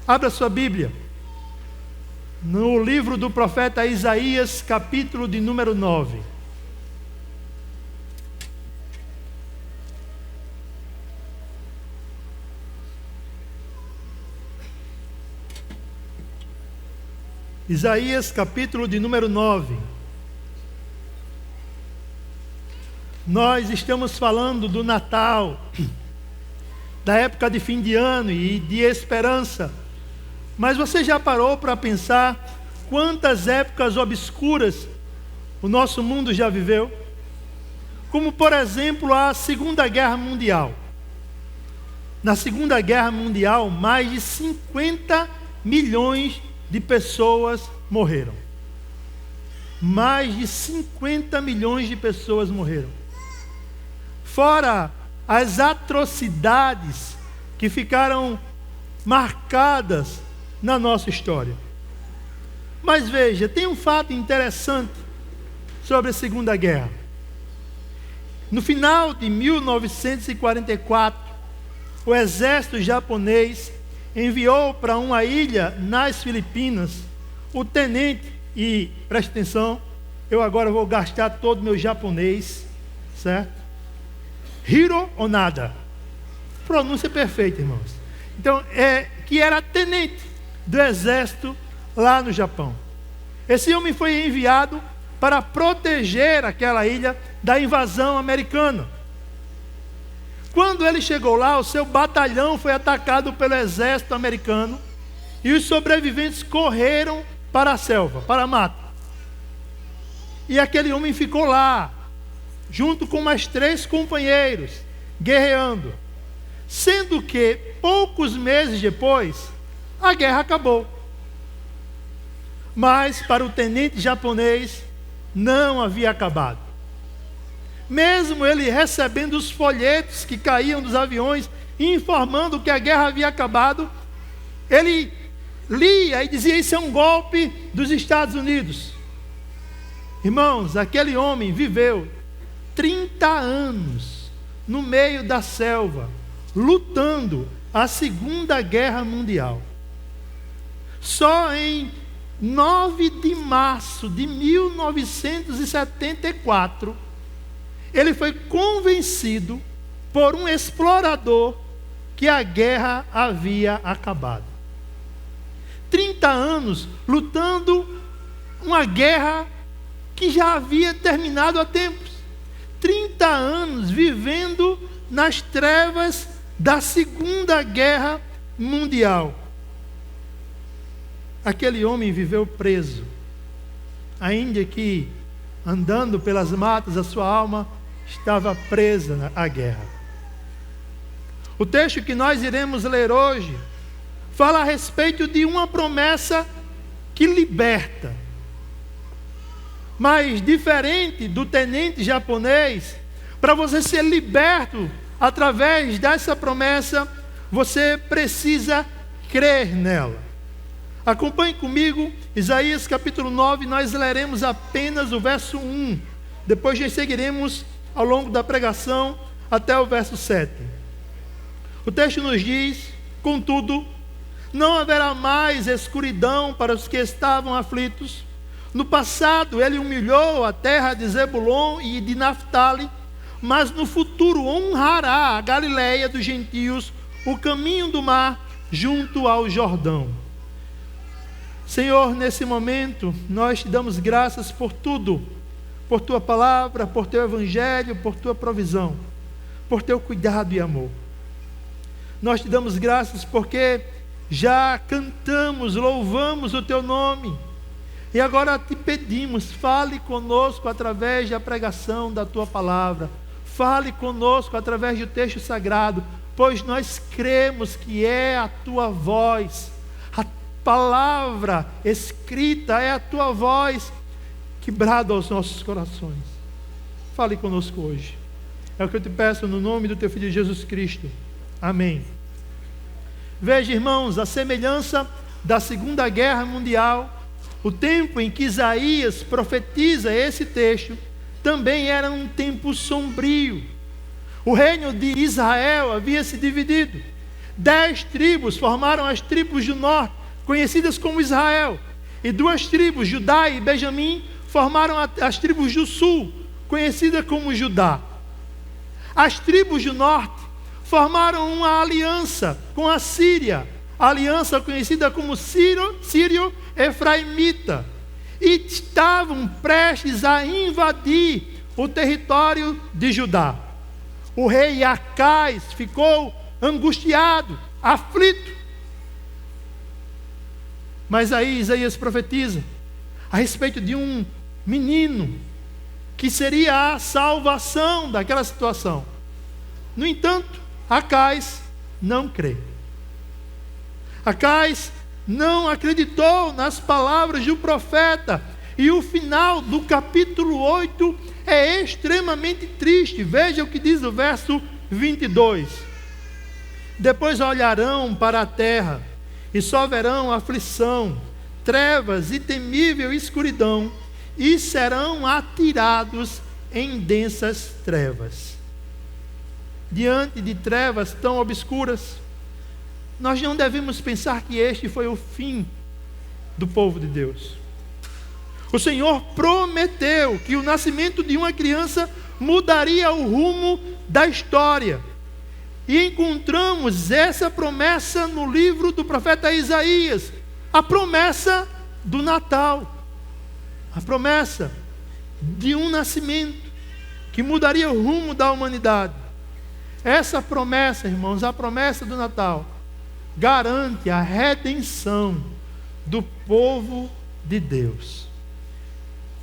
Abra sua Bíblia no livro do profeta Isaías, capítulo de número 9. Isaías, capítulo de número 9. Nós estamos falando do Natal, da época de fim de ano e de esperança. Mas você já parou para pensar quantas épocas obscuras o nosso mundo já viveu? Como, por exemplo, a Segunda Guerra Mundial. Na Segunda Guerra Mundial, mais de 50 milhões de pessoas morreram. Mais de 50 milhões de pessoas morreram. Fora as atrocidades que ficaram marcadas na nossa história. Mas veja, tem um fato interessante sobre a Segunda Guerra. No final de 1944, o exército japonês enviou para uma ilha nas Filipinas o tenente, e preste atenção, eu agora vou gastar todo o meu japonês, certo? Hiro Onada. Pronúncia perfeita, irmãos. Então, que era tenente do exército lá no Japão. Esse homem foi enviado para proteger aquela ilha da invasão americana. Quando ele chegou lá, o seu batalhão foi atacado pelo exército americano e os sobreviventes correram para a selva, para a mata. E aquele homem ficou lá, junto com mais 3 companheiros, guerreando. Sendo que, poucos meses depois, a guerra acabou. Mas, para o tenente japonês, não havia acabado. Mesmo ele recebendo os folhetos que caíam dos aviões, informando que a guerra havia acabado, ele lia e dizia: isso é um golpe dos Estados Unidos. Irmãos, aquele homem viveu 30 anos no meio da selva, lutando a Segunda Guerra Mundial. Só em 9 de março de 1974, ele foi convencido por um explorador que a guerra havia acabado. 30 anos lutando uma guerra que já havia terminado há tempos. 30 anos vivendo nas trevas da Segunda Guerra Mundial. Aquele homem viveu preso, ainda que andando pelas matas, a sua alma estava presa à guerra. O texto que nós iremos ler hoje fala a respeito de uma promessa que liberta. Mas diferente do tenente japonês, para você ser liberto através dessa promessa, você precisa crer nela. Acompanhe comigo, Isaías capítulo 9, nós leremos apenas o verso 1. Depois já seguiremos ao longo da pregação até o verso 7. O texto nos diz: contudo, não haverá mais escuridão para os que estavam aflitos. No passado ele humilhou a terra de Zebulon e de Naftali, mas no futuro honrará a Galileia dos gentios, o caminho do mar junto ao Jordão. Senhor, nesse momento nós te damos graças por tudo, por tua palavra, por teu evangelho, por tua provisão, por teu cuidado e amor. Nós te damos graças porque já cantamos, louvamos o teu nome. E agora te pedimos, fale conosco através da pregação da tua palavra. Fale conosco através do texto sagrado, pois nós cremos que é a tua voz. A palavra escrita é a tua voz que brada aos nossos corações. Fale conosco hoje. É o que eu te peço no nome do teu Filho Jesus Cristo. Amém. Veja, irmãos, a semelhança da Segunda Guerra Mundial, o tempo em que Isaías profetiza esse texto também era um tempo sombrio. O reino de Israel havia se dividido. 10 tribos formaram as tribos do norte, conhecidas como Israel. E 2 tribos, Judá e Benjamim, formaram as tribos do sul, conhecidas como Judá. As tribos do norte formaram uma aliança com a Síria, aliança conhecida como Sírio-Efraimita, e estavam prestes a invadir o território de Judá. O rei Acais ficou angustiado, aflito. Mas aí Isaías profetiza a respeito de um menino que seria a salvação daquela situação. No entanto, Acais não crê. Acais não acreditou nas palavras do profeta. E o final do capítulo 8 é extremamente triste. Veja o que diz o verso 22. Depois olharão para a terra, e só verão aflição, trevas e temível escuridão, e serão atirados em densas trevas. Diante de trevas tão obscuras, nós não devemos pensar que este foi o fim do povo de Deus. O Senhor prometeu que o nascimento de uma criança mudaria o rumo da história. E encontramos essa promessa no livro do profeta Isaías, a promessa do Natal, a promessa de um nascimento que mudaria o rumo da humanidade. Essa promessa, irmãos, a promessa do Natal, garante a redenção do povo de Deus.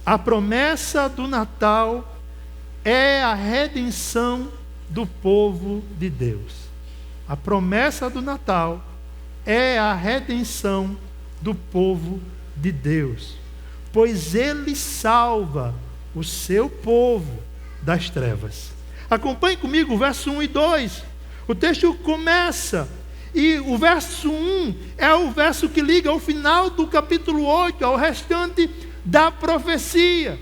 A promessa do Natal é a redenção do povo de Deus. A promessa do Natal é a redenção do povo de Deus, pois Ele salva o seu povo das trevas. Acompanhe comigo o verso 1 e 2. O texto começa, e o verso 1 é o verso que liga o final do capítulo 8 ao restante da profecia.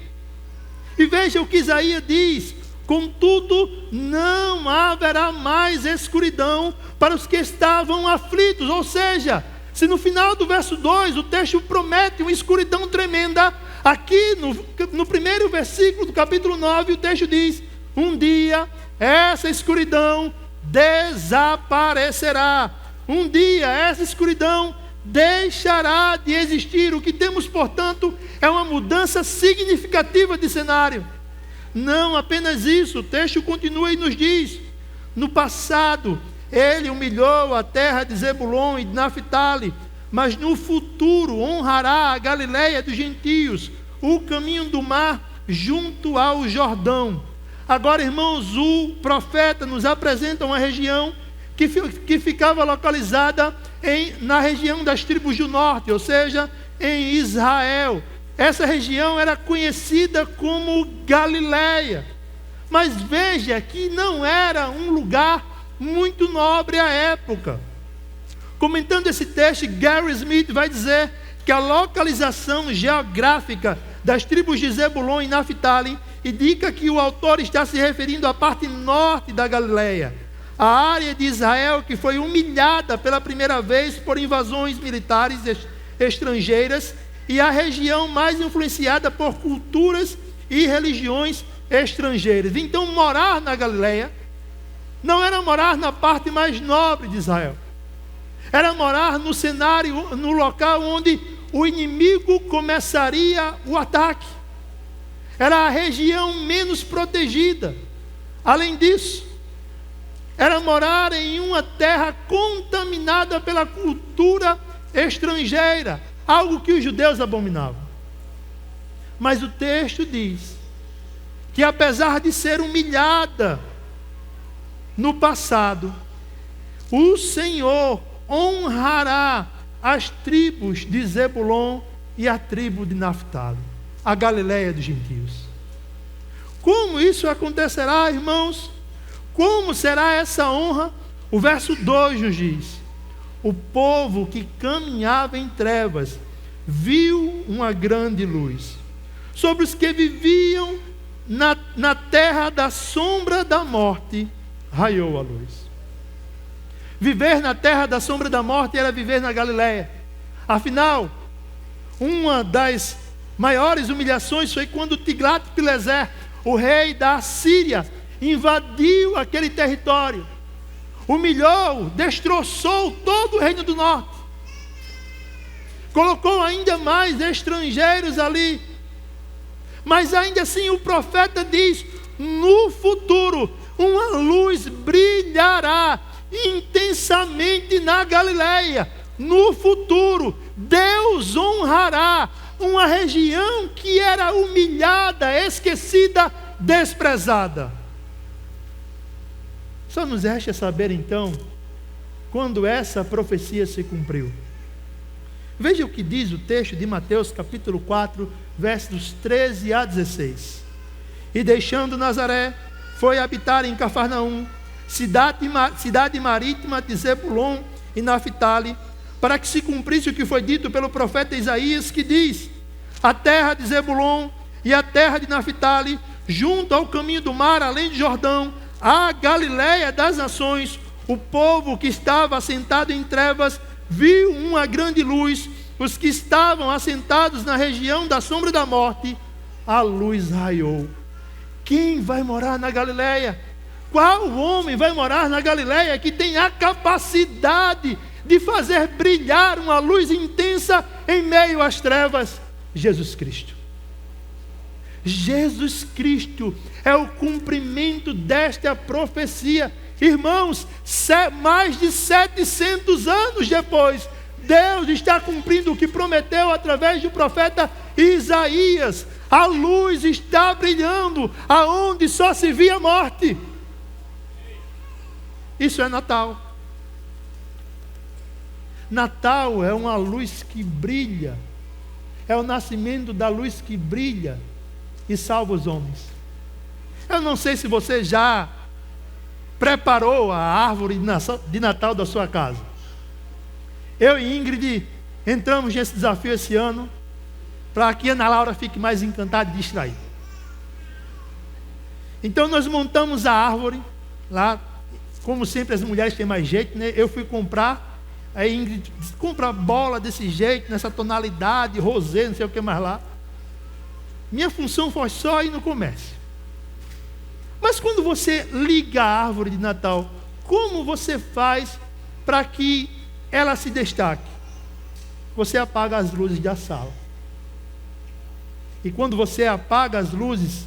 E veja o que Isaías diz: contudo, não haverá mais escuridão para os que estavam aflitos. Ou seja, se no final do verso 2 o texto promete uma escuridão tremenda, aqui no primeiro versículo do capítulo 9 o texto diz: um dia essa escuridão desaparecerá. Um dia essa escuridão deixará de existir. O que temos, portanto, é uma mudança significativa de cenário. Não apenas isso, o texto continua e nos diz: no passado ele humilhou a terra de Zebulon e de Naftali, mas no futuro honrará a Galileia dos gentios, o caminho do mar junto ao Jordão. Agora, irmãos, o profeta nos apresenta uma região que ficava localizada na região das tribos do norte, ou seja, em Israel. Essa região era conhecida como Galileia. Mas veja que não era um lugar muito nobre à época. Comentando esse texto, Gary Smith vai dizer que a localização geográfica das tribos de Zebulon e Naftali indica que o autor está se referindo à parte norte da Galileia, a área de Israel que foi humilhada pela primeira vez por invasões militares estrangeiras, e a região mais influenciada por culturas e religiões estrangeiras. Então, morar na Galileia não era morar na parte mais nobre de Israel, era morar no cenário, no local onde o inimigo começaria o ataque. Era a região menos protegida. Além disso, era morar em uma terra contaminada pela cultura estrangeira, algo que os judeus abominavam. Mas o texto diz que, apesar de ser humilhada no passado, o Senhor honrará as tribos de Zebulon e a tribo de Naftali, a Galileia dos gentios. Como isso acontecerá, irmãos? Como será essa honra? O verso 2 nos diz: o povo que caminhava em trevas viu uma grande luz. Sobre os que viviam na terra da sombra da morte, raiou a luz. Viver na terra da sombra da morte era viver na Galileia. Afinal, uma das maiores humilhações foi quando Tiglat-Pileser, o rei da Síria, invadiu aquele território, humilhou, destroçou todo o reino do norte, colocou ainda mais estrangeiros ali. Mas ainda assim o profeta diz: no futuro uma luz brilhará intensamente na Galileia. No futuro Deus honrará uma região que era humilhada, esquecida, desprezada. Só nos resta saber então quando essa profecia se cumpriu. Veja o que diz o texto de Mateus capítulo 4, versos 13 a 16. E deixando Nazaré, foi habitar em Cafarnaum, cidade marítima de Zebulon e Naftali, para que se cumprisse o que foi dito pelo profeta Isaías, que diz: a terra de Zebulon e a terra de Naftali, junto ao caminho do mar, além de Jordão, a Galileia das nações, o povo que estava assentado em trevas viu uma grande luz. Os que estavam assentados na região da sombra da morte, a luz raiou. Quem vai morar na Galileia? Qual homem vai morar na Galileia que tem a capacidade de fazer brilhar uma luz intensa em meio às trevas? Jesus Cristo. Jesus Cristo é o cumprimento desta profecia. Irmãos, mais de 700 anos depois, Deus está cumprindo o que prometeu através do profeta Isaías. A luz está brilhando aonde só se via morte. Isso é Natal. Natal é uma luz que brilha. É o nascimento da luz que brilha e salva os homens. Eu não sei se você já preparou a árvore de Natal da sua casa. Eu e Ingrid entramos nesse desafio esse ano, para que a Ana Laura fique mais encantada e distraída. Então nós montamos a árvore lá. Como sempre as mulheres têm mais jeito, né? Eu fui comprar, a Ingrid disse: compra bola desse jeito, nessa tonalidade, rosé, não sei o que mais lá. Minha função foi só ir no comércio. Mas quando você liga a árvore de Natal, como você faz para que ela se destaque? Você apaga as luzes da sala. E quando você apaga as luzes,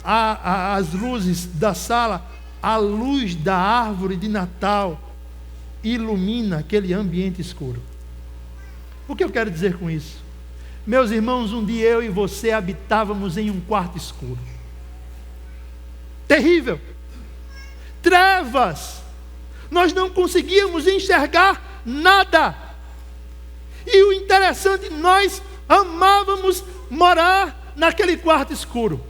as luzes da sala, a luz da árvore de Natal ilumina aquele ambiente escuro. O que eu quero dizer com isso? Meus irmãos, um dia eu e você habitávamos em um quarto escuro. Terrível. Trevas. Nós não conseguíamos enxergar nada. E o interessante, nós amávamos morar naquele quarto escuro.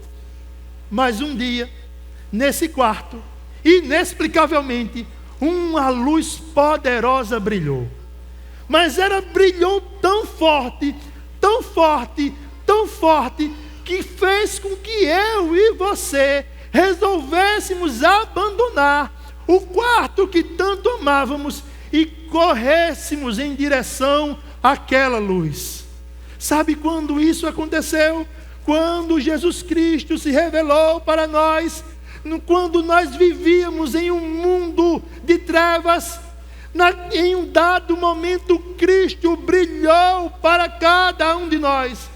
Mas um dia, nesse quarto, inexplicavelmente, uma luz poderosa brilhou. Mas brilhou tão forte, tão forte, tão forte, que fez com que eu e você resolvêssemos abandonar o quarto que tanto amávamos e corrêssemos em direção àquela luz. Sabe quando isso aconteceu? Quando Jesus Cristo se revelou para nós, quando nós vivíamos em um mundo de trevas. Em um dado momento, Cristo brilhou para cada um de nós.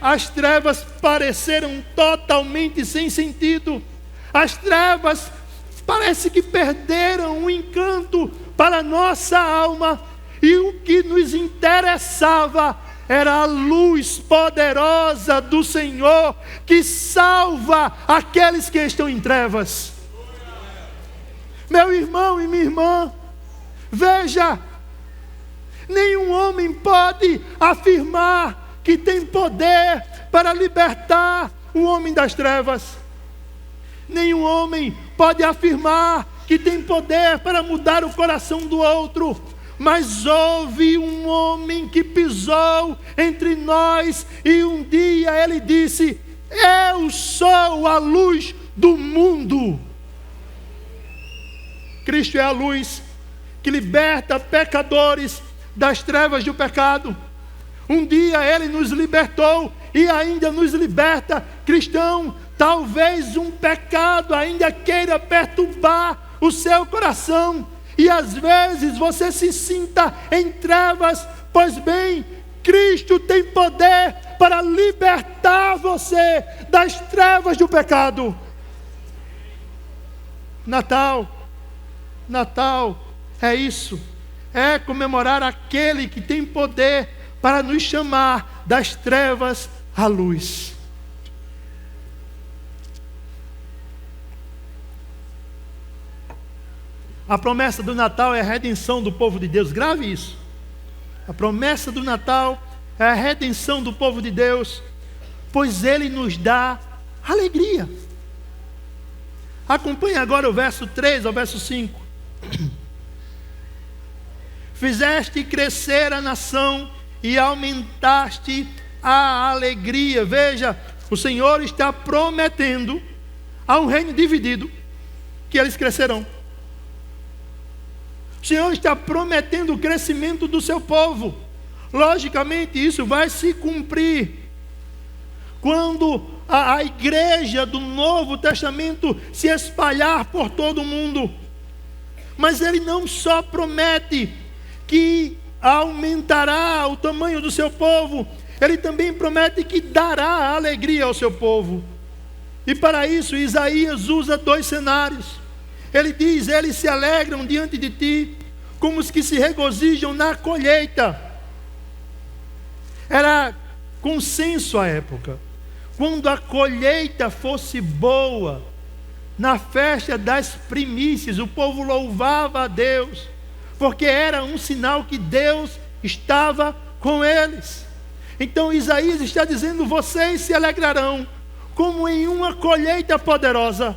As trevas pareceram totalmente sem sentido. As trevas parece que perderam o encanto para a nossa alma. E o que nos interessava era a luz poderosa do Senhor, que salva aqueles que estão em trevas. Meu irmão e minha irmã, veja, nenhum homem pode afirmar que tem poder para libertar o homem das trevas. Nenhum homem pode afirmar que tem poder para mudar o coração do outro. Mas houve um homem que pisou entre nós e um dia ele disse: eu sou a luz do mundo. Cristo é a luz que liberta pecadores das trevas do pecado. Um dia Ele nos libertou e ainda nos liberta. Cristão, talvez um pecado ainda queira perturbar o seu coração, e às vezes você se sinta em trevas. Pois bem, Cristo tem poder para libertar você das trevas do pecado. Natal é isso, é comemorar aquele que tem poder para nos chamar das trevas à luz. A promessa do Natal é a redenção do povo de Deus. Grave isso. A promessa do Natal é a redenção do povo de Deus, pois Ele nos dá alegria. Acompanhe agora o verso 3 ao verso 5. Fizeste crescer a nação e aumentaste a alegria. Veja, o Senhor está prometendo a um reino dividido que eles crescerão. O Senhor está prometendo o crescimento do seu povo. Logicamente isso vai se cumprir quando a igreja do Novo Testamento se espalhar por todo o mundo. Mas Ele não só promete que aumentará o tamanho do seu povo, Ele também promete que dará alegria ao seu povo. E para isso Isaías usa 2 cenários. Ele diz: eles se alegram diante de ti, como os que se regozijam na colheita. Era consenso à época. Quando a colheita fosse boa, na festa das primícias, o povo louvava a Deus, porque era um sinal que Deus estava com eles. Então Isaías está dizendo: vocês se alegrarão como em uma colheita poderosa.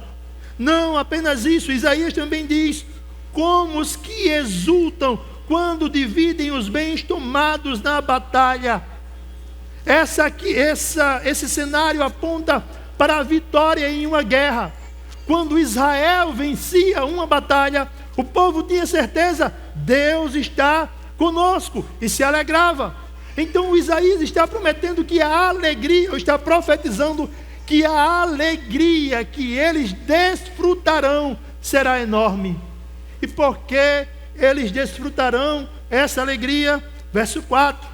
Não apenas isso, Isaías também diz: como os que exultam quando dividem os bens tomados na batalha. Esse cenário aponta para a vitória em uma guerra. Quando Israel vencia uma batalha, o povo tinha certeza: Deus está conosco, e se alegrava. Então Isaías está prometendo que a alegria, ou está profetizando que a alegria que eles desfrutarão será enorme. E por que eles desfrutarão essa alegria? Verso 4: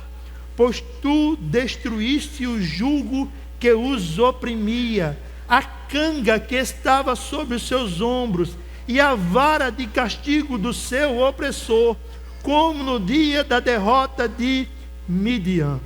pois tu destruíste o jugo que os oprimia, a canga que estava sobre os seus ombros, e a vara de castigo do seu opressor, como no dia da derrota de Midian.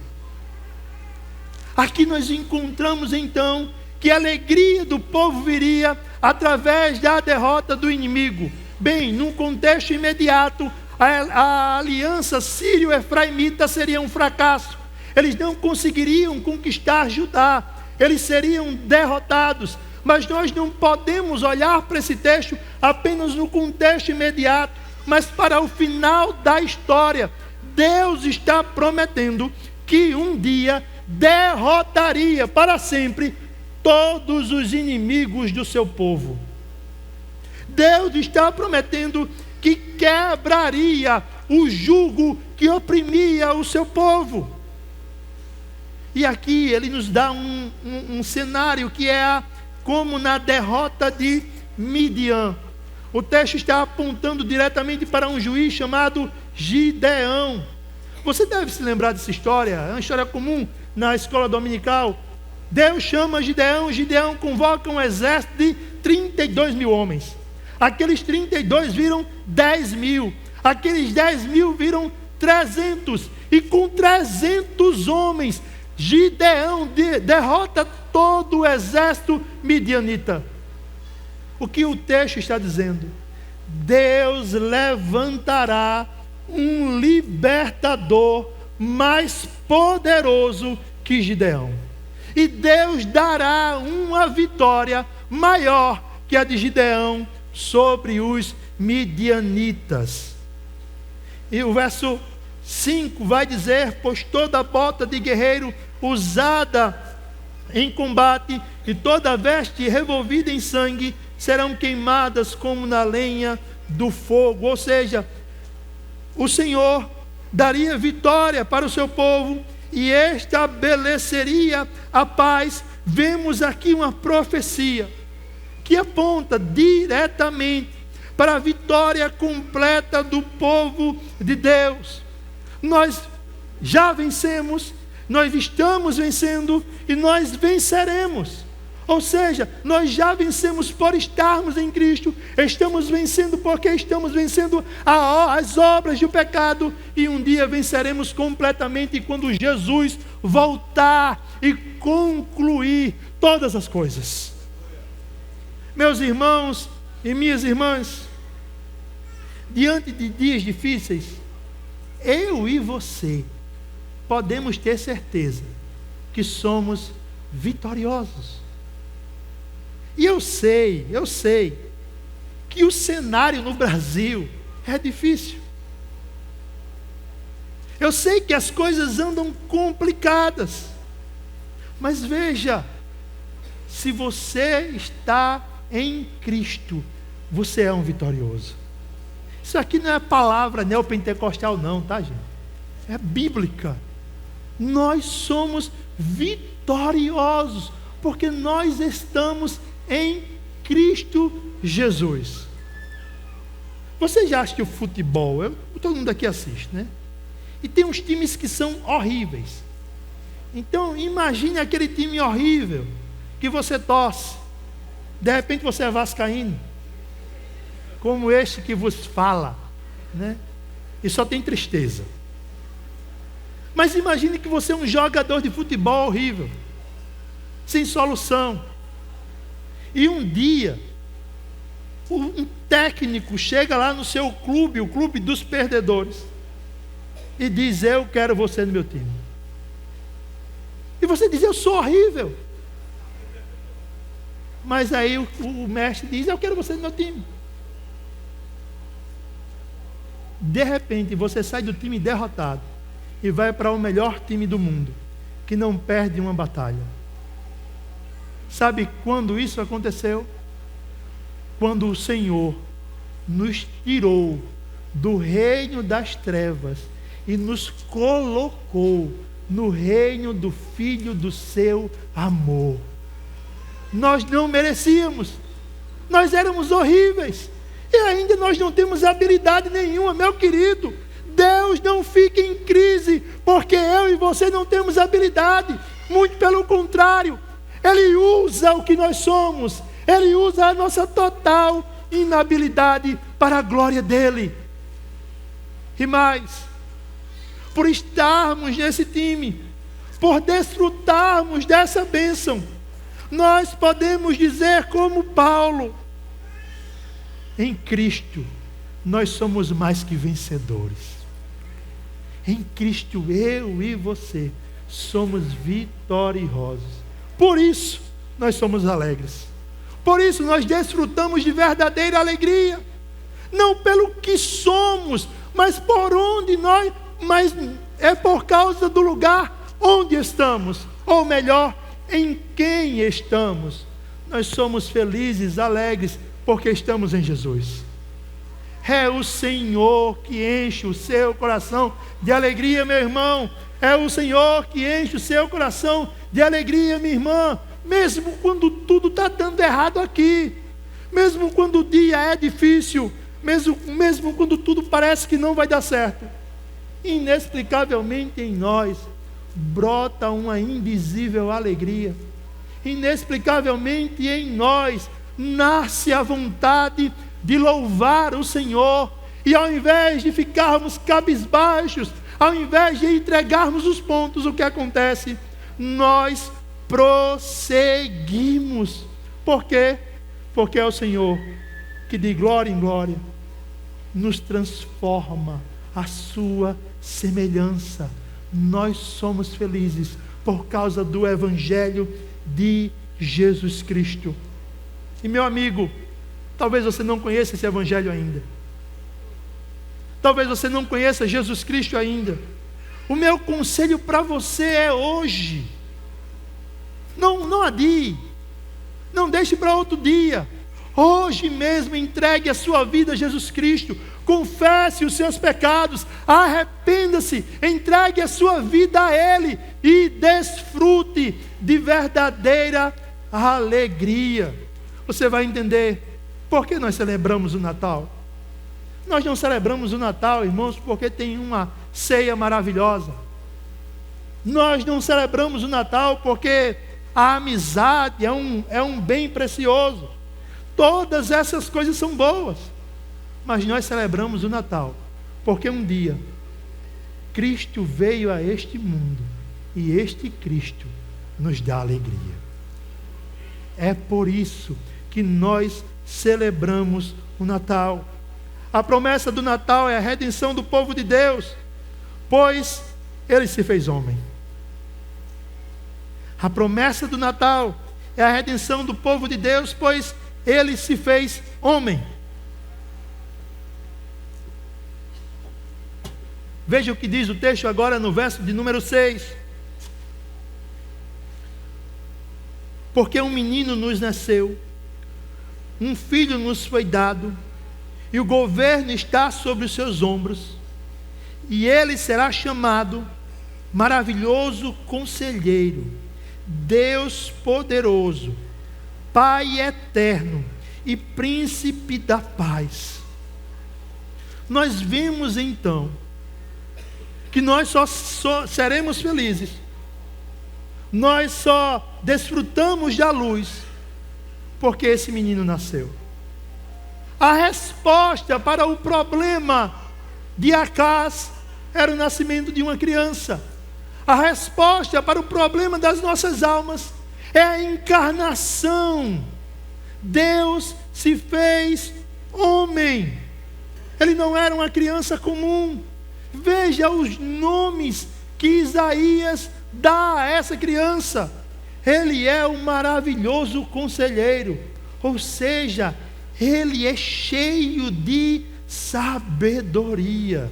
Aqui nós encontramos então que a alegria do povo viria através da derrota do inimigo. Bem, num contexto imediato, a aliança sírio-efraimita seria um fracasso. Eles não conseguiriam conquistar Judá, eles seriam derrotados. Mas nós não podemos olhar para esse texto apenas no contexto imediato, mas para o final da história. Deus está prometendo que um dia derrotaria para sempre todos os inimigos do seu povo. Deus está prometendo que quebraria o jugo que oprimia o seu povo. E aqui ele nos dá um cenário que é como na derrota de Midian. O texto está apontando diretamente para um juiz chamado Gideão. Você deve se lembrar dessa história, é uma história comum na escola dominical. Deus chama Gideão, Gideão convoca um exército de 32 mil homens. Aqueles 32 viram 10 mil, aqueles 10 mil viram 300, e com 300 homens, Gideão derrota todo o exército midianita. O que o texto está dizendo? Deus levantará um libertador mais poderoso que Gideão. E Deus dará uma vitória maior que a de Gideão sobre os midianitas. E o verso 5 vai dizer: pois toda bota de guerreiro usada em combate e toda veste revolvida em sangue serão queimadas como na lenha do fogo. Ou seja, o Senhor daria vitória para o seu povo e estabeleceria a paz. Vemos aqui uma profecia que aponta diretamente para a vitória completa do povo de Deus. Nós já vencemos, nós estamos vencendo e nós venceremos. Ou seja, nós já vencemos por estarmos em Cristo, estamos vencendo porque estamos vencendo as obras do pecado, e um dia venceremos completamente quando Jesus voltar e concluir todas as coisas. Meus irmãos e minhas irmãs, diante de dias difíceis, eu e você podemos ter certeza que somos vitoriosos. E eu sei que o cenário no Brasil é difícil. Eu sei que as coisas andam complicadas. Mas veja, se você está em Cristo, você é um vitorioso. Isso aqui não é palavra neopentecostal não, tá, gente? É bíblica. Nós somos vitoriosos, porque nós estamos em Cristo Jesus. Você já acha que o futebol, todo mundo aqui assiste, né? E tem uns times que são horríveis. Então imagine aquele time horrível que você torce. De repente você é vascaíno, como este que vos fala, né? E só tem tristeza. Mas imagine que você é um jogador de futebol horrível, sem solução. E um dia, um técnico chega lá no seu clube, o clube dos perdedores, e diz: eu quero você no meu time. E você diz: eu sou horrível. Mas aí o mestre diz: eu quero você no meu time. De repente você sai do time derrotado e vai para o melhor time do mundo, que não perde uma batalha. Sabe quando isso aconteceu? Quando o Senhor nos tirou do reino das trevas e nos colocou no reino do Filho do seu amor. Nós não merecíamos, nós éramos horríveis, e ainda nós não temos habilidade nenhuma, meu querido. Deus não fica em crise porque eu e você não temos habilidade, muito pelo contrário. Ele usa o que nós somos, Ele usa a nossa total inabilidade para a glória dEle. E mais, por estarmos nesse time, por desfrutarmos dessa bênção, nós podemos dizer como Paulo: em Cristo nós somos mais que vencedores. Em Cristo eu e você somos vitoriosos. Por isso nós somos alegres. Por isso nós desfrutamos de verdadeira alegria. Não pelo que somos, mas por onde nós, mas é por causa do lugar onde estamos, ou melhor, em quem estamos. Nós somos felizes, alegres, porque estamos em Jesus. É o Senhor que enche o seu coração de alegria, meu irmão. É o Senhor que enche o seu coração de alegria, minha irmã. Mesmo quando tudo está dando errado aqui, mesmo quando o dia é difícil, mesmo quando tudo parece que não vai dar certo, inexplicavelmente em nós brota uma invisível alegria. Inexplicavelmente em nós nasce a vontade de louvar o Senhor. E ao invés de ficarmos cabisbaixos, ao invés de entregarmos os pontos, o que acontece? Nós prosseguimos. Por quê? Porque é o Senhor que de glória em glória nos transforma à sua semelhança. Nós somos felizes por causa do Evangelho de Jesus Cristo. E meu amigo, talvez você não conheça esse Evangelho ainda. Talvez você não conheça Jesus Cristo ainda. O meu conselho para você é hoje. Não adie. Não deixe para outro dia. Hoje mesmo entregue a sua vida a Jesus Cristo. confesse os seus pecados, arrependa-se, entregue a sua vida a Ele e desfrute de verdadeira alegria. Você vai entender por que nós celebramos o Natal. Nós não celebramos o Natal, irmãos, porque tem uma ceia maravilhosa. Nós não celebramos o Natal porque a amizade é um bem precioso. Todas essas coisas são boas. Mas nós celebramos o Natal porque um dia Cristo veio a este mundo e este Cristo nos dá alegria. É por isso que nós celebramos o Natal. A promessa do Natal é a redenção do povo de Deus, pois Ele se fez homem. A promessa do Natal é a redenção do povo de Deus, pois Ele se fez homem. Veja o que diz o texto agora no verso de número 6. Porque um menino nos nasceu, um filho nos foi dado, e o governo está sobre os seus ombros, e ele será chamado Maravilhoso Conselheiro, Deus Poderoso, Pai Eterno e Príncipe da Paz. Nós vimos então que nós só seremos felizes, nós só desfrutamos da luz porque esse menino nasceu. A resposta para o problema de Acaz era o nascimento de uma criança. A resposta para o problema das nossas almas é a encarnação. Deus se fez homem. Ele não era uma criança comum. Veja os nomes que Isaías dá a essa criança. Ele é o maravilhoso conselheiro, ou seja, Ele é cheio de sabedoria.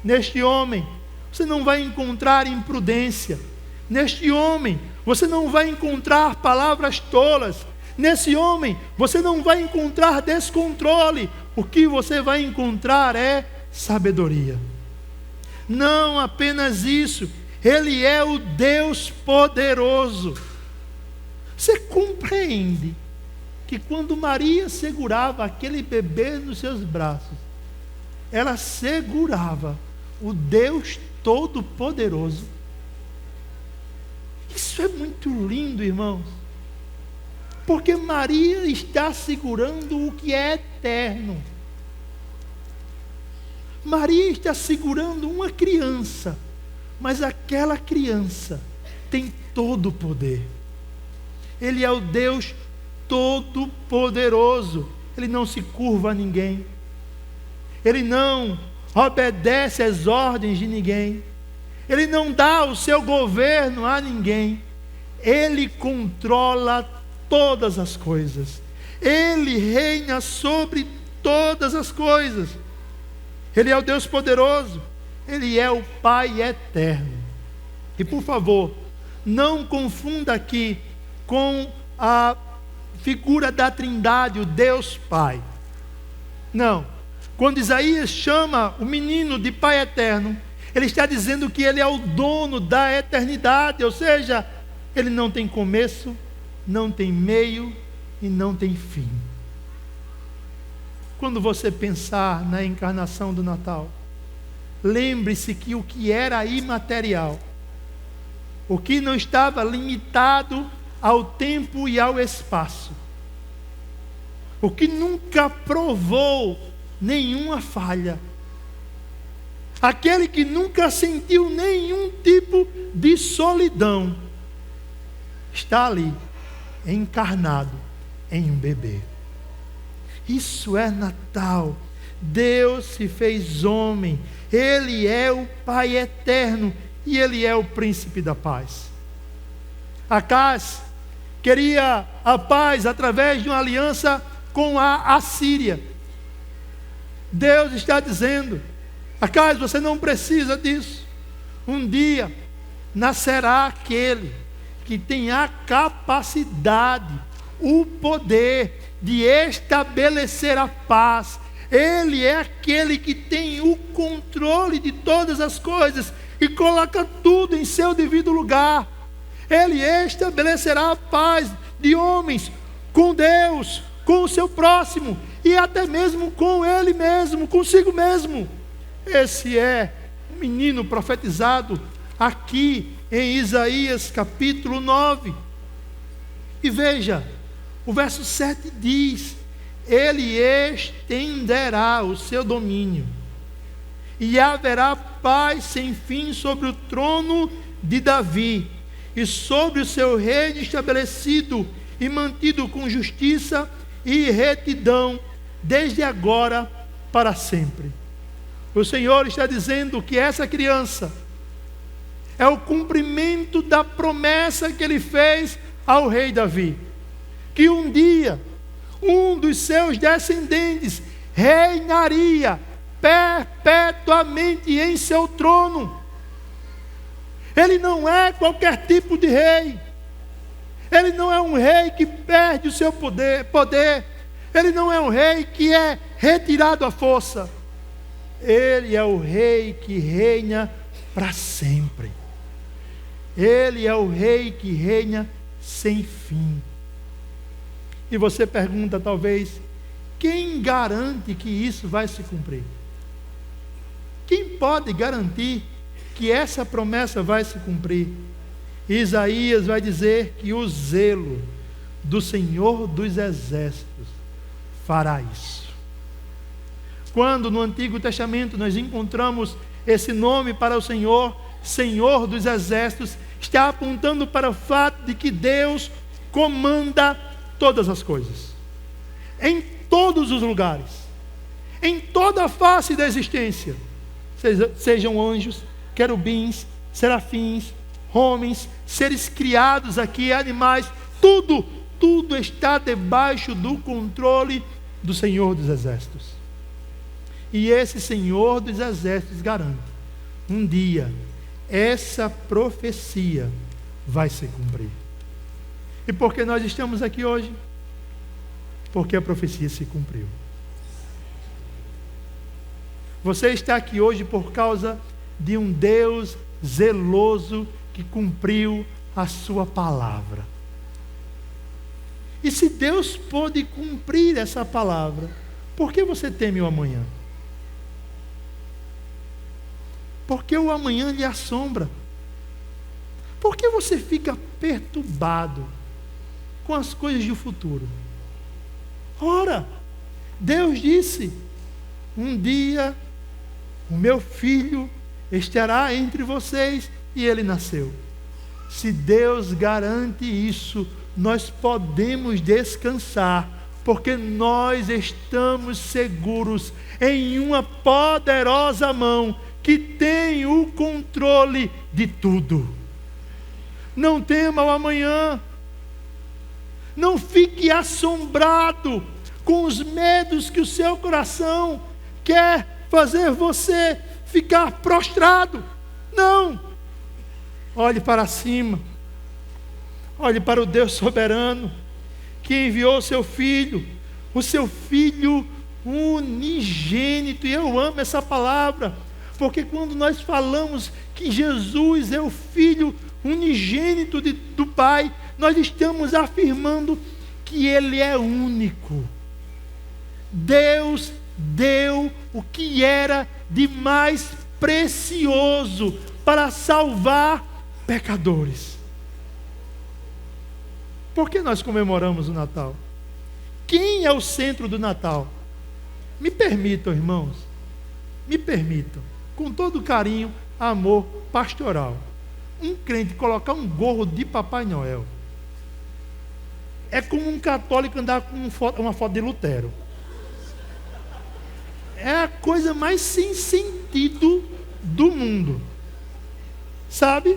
Neste homem, você não vai encontrar imprudência. Neste homem, você não vai encontrar palavras tolas. Nesse homem, você não vai encontrar descontrole. O que você vai encontrar é sabedoria. Não apenas isso, Ele é o Deus poderoso. Você compreende que quando Maria segurava aquele bebê nos seus braços, ela segurava o Deus Todo-Poderoso? Isso é muito lindo, irmãos, porque Maria está segurando o que é eterno. Maria está segurando uma criança, mas aquela criança tem todo o poder. Ele é o Deus Todo-Poderoso. Ele não se curva a ninguém. Ele não obedece às ordens de ninguém. Ele não dá o seu governo a ninguém. Ele controla todas as coisas. Ele reina sobre todas as coisas. Ele é o Deus poderoso. Ele é o Pai eterno. E por favor, não confunda aqui com a figura da Trindade, o Deus Pai. Não. Quando Isaías chama o menino de Pai eterno, ele está dizendo que ele é o dono da eternidade, ou seja, ele não tem começo, não tem meio e não tem fim. Quando você pensar na encarnação do Natal, lembre-se que o que era imaterial, o que não estava limitado ao tempo e ao espaço, o que nunca provou nenhuma falha, aquele que nunca sentiu nenhum tipo de solidão, está ali, encarnado em um bebê. Isso é Natal. Deus se fez homem. Ele é o Pai eterno e Ele é o Príncipe da Paz. Acaz queria a paz através de uma aliança com a Assíria. Deus está dizendo: Acaz, você não precisa disso. Um dia nascerá aquele que tem a capacidade, o poder de estabelecer a paz Ele é aquele que tem o controle de todas as coisas e coloca tudo em seu devido lugar. Ele estabelecerá a paz de homens com Deus, com o seu próximo e até mesmo com ele mesmo, consigo mesmo. Esse é o menino profetizado aqui em Isaías capítulo 9. E veja, o verso 7 diz: ele estenderá o seu domínio, e haverá paz sem fim sobre o trono de Davi, e sobre o seu reino estabelecido e mantido com justiça e retidão, desde agora para sempre. O Senhor está dizendo que essa criança é o cumprimento da promessa que Ele fez ao rei Davi, que um dia um dos seus descendentes reinaria perpetuamente em seu trono. Ele não é qualquer tipo de rei. Ele não é um rei que perde o seu poder. Ele não é um rei que é retirado à força. Ele é o rei que reina para sempre. Ele é o rei que reina sem fim. E você pergunta talvez, quem garante que isso vai se cumprir? Quem pode garantir que essa promessa vai se cumprir? Isaías vai dizer que o zelo do Senhor dos Exércitos fará isso. Quando no Antigo Testamento nós encontramos esse nome para o Senhor, Senhor dos Exércitos, está apontando para o fato de que Deus comanda todas as coisas, em todos os lugares, em toda a face da existência, sejam anjos, querubins, serafins, homens, seres criados aqui, animais, tudo está debaixo do controle do Senhor dos Exércitos. E esse Senhor dos Exércitos garante, um dia, essa profecia vai se cumprir. E por que nós estamos aqui hoje? Porque a profecia se cumpriu. Você está aqui hoje por causa de um Deus zeloso que cumpriu a sua palavra. E se Deus pôde cumprir essa palavra, por que você teme o amanhã? Porque o amanhã lhe assombra. Por que você fica perturbado com as coisas do futuro? Ora, Deus disse: um dia o meu filho estará entre vocês, e ele nasceu. Se Deus garante isso, nós podemos descansar, porque nós estamos seguros em uma poderosa mão que tem o controle de tudo. Não tema o amanhã. Não fique assombrado com os medos que o seu coração quer fazer você ficar prostrado. Não. Olhe para cima. Olhe para o Deus soberano que enviou o seu Filho unigênito. E eu amo essa palavra, porque quando nós falamos que Jesus é o Filho unigênito do Pai, nós estamos afirmando que Ele é único. Deus deu o que era de mais precioso para salvar pecadores. Por que nós comemoramos o Natal? Quem é o centro do Natal? Me permitam, irmãos, com todo carinho, amor pastoral, um crente colocar um gorro de Papai Noel é como um católico andar com uma foto de Lutero. É a coisa mais sem sentido do mundo, sabe?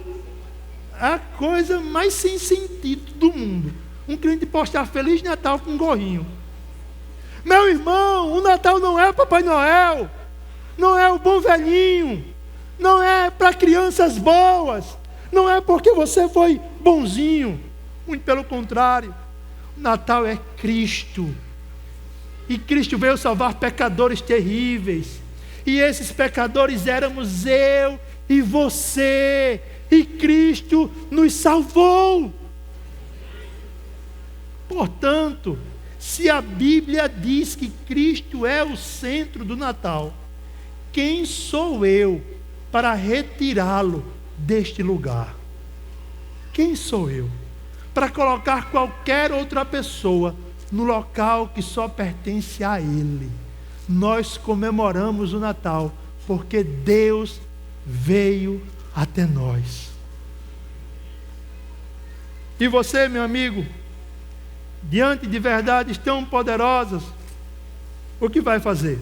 A coisa mais sem sentido do mundo. Um crente postar Feliz Natal com um gorrinho. Meu irmão, o Natal não é Papai Noel, não é o bom velhinho, não é para crianças boas, não é porque você foi bonzinho. Muito pelo contrário, o Natal é Cristo. E Cristo veio salvar pecadores terríveis. E esses pecadores éramos eu e você. E Cristo nos salvou. Portanto, se a Bíblia diz que Cristo é o centro do Natal, quem sou eu para retirá-lo deste lugar? Quem sou eu para colocar qualquer outra pessoa no local que só pertence a Ele? Nós comemoramos o Natal porque Deus veio até nós. E você, meu amigo, diante de verdades tão poderosas, o que vai fazer?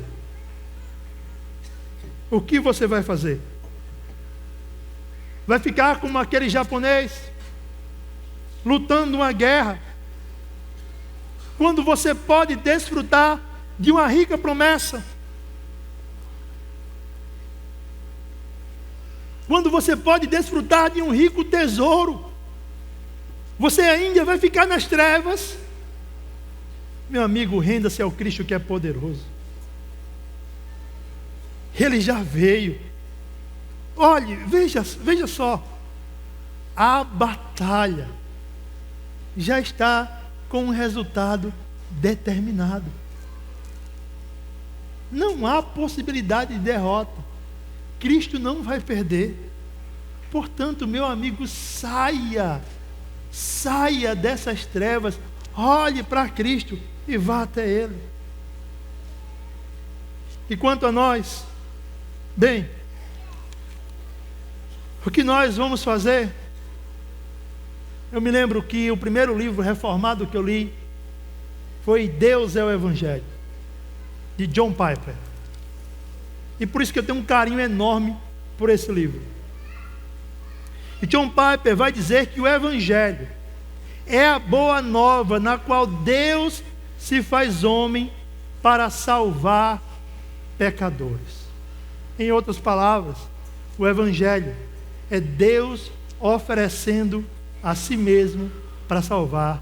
O que você vai fazer? Vai ficar como aquele japonês lutando uma guerra, quando você pode desfrutar de uma rica promessa? Quando você pode desfrutar de um rico tesouro, você ainda vai ficar nas trevas? Meu amigo, renda-se ao Cristo que é poderoso. Ele já veio. Olhe, veja só. A batalha já está com um resultado determinado. Não há possibilidade de derrota. Cristo não vai perder. Portanto, meu amigo, saia dessas trevas, olhe para Cristo e vá até Ele. E quanto a nós, bem, o que nós vamos fazer? Eu me lembro que o primeiro livro reformado que eu li foi Deus é o Evangelho, de John Piper. E por isso que eu tenho um carinho enorme por esse livro. E John Piper vai dizer que o Evangelho é a boa nova na qual Deus se faz homem para salvar pecadores. Em outras palavras, o Evangelho é Deus oferecendo a si mesmo para salvar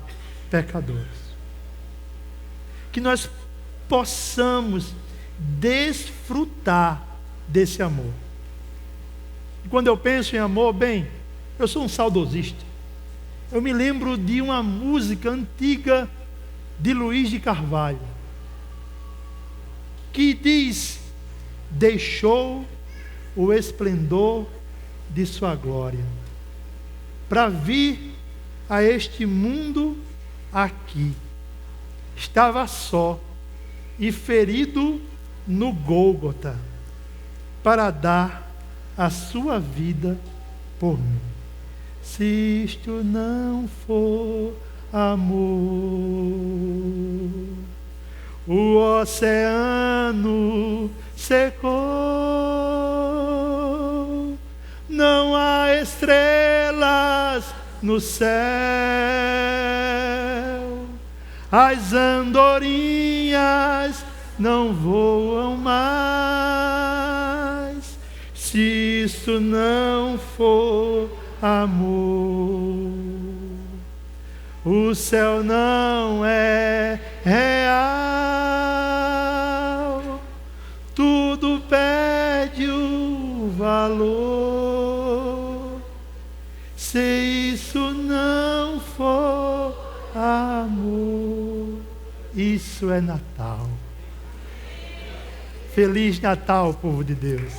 pecadores. Que nós possamos desfrutar desse amor. E quando eu penso em amor, bem, eu sou um saudosista. Eu me lembro de uma música antiga de Luiz de Carvalho, que diz: deixou o esplendor de sua glória para vir a este mundo aqui. Estava só e ferido no Gólgota para dar a sua vida por mim. Se isto não for amor, o oceano secou, não há estrelas no céu, as andorinhas não voam mais, se isso não for amor. O céu não é real, tudo perde o valor, se isso não for amor. Isso é Natal. Feliz Natal, povo de Deus.